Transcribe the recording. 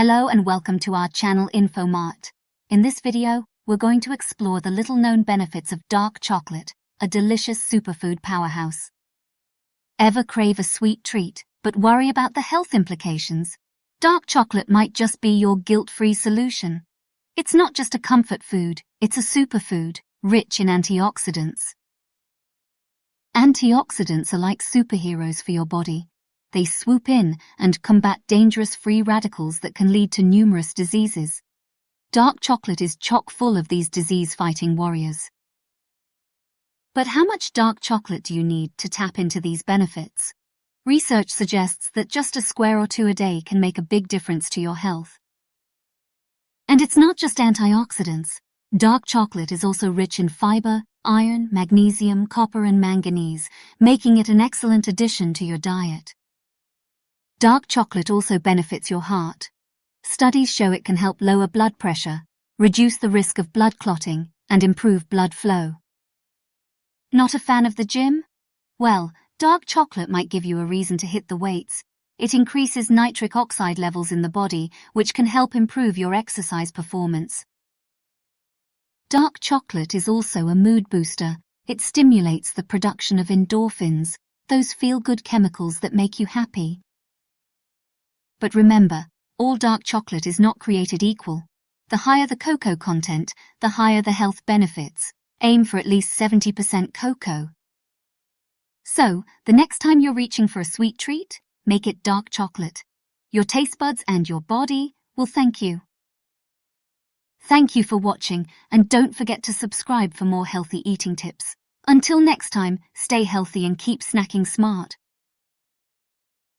Hello and welcome to our channel InfoMart. In this video, we're going to explore the little-known benefits of dark chocolate, a delicious superfood powerhouse. Ever crave a sweet treat, but worry about the health implications? Dark chocolate might just be your guilt-free solution. It's not just a comfort food, it's a superfood, rich in antioxidants. Antioxidants are like superheroes for your body. They swoop in and combat dangerous free radicals that can lead to numerous diseases. Dark chocolate is chock full of these disease-fighting warriors. But how much dark chocolate do you need to tap into these benefits? Research suggests that just a square or two a day can make a big difference to your health. And it's not just antioxidants. Dark chocolate is also rich in fiber, iron, magnesium, copper, and manganese, making it an excellent addition to your diet. Dark chocolate also benefits your heart. Studies show it can help lower blood pressure, reduce the risk of blood clotting, and improve blood flow. Not a fan of the gym? Well, dark chocolate might give you a reason to hit the weights. It increases nitric oxide levels in the body, which can help improve your exercise performance. Dark chocolate is also a mood booster. It stimulates the production of endorphins, those feel-good chemicals that make you happy. But remember, all dark chocolate is not created equal. The higher the cocoa content, the higher the health benefits. Aim for at least 70% cocoa. So, the next time you're reaching for a sweet treat, make it dark chocolate. Your taste buds and your body will thank you. Thank you for watching, and don't forget to subscribe for more healthy eating tips. Until next time, stay healthy and keep snacking smart.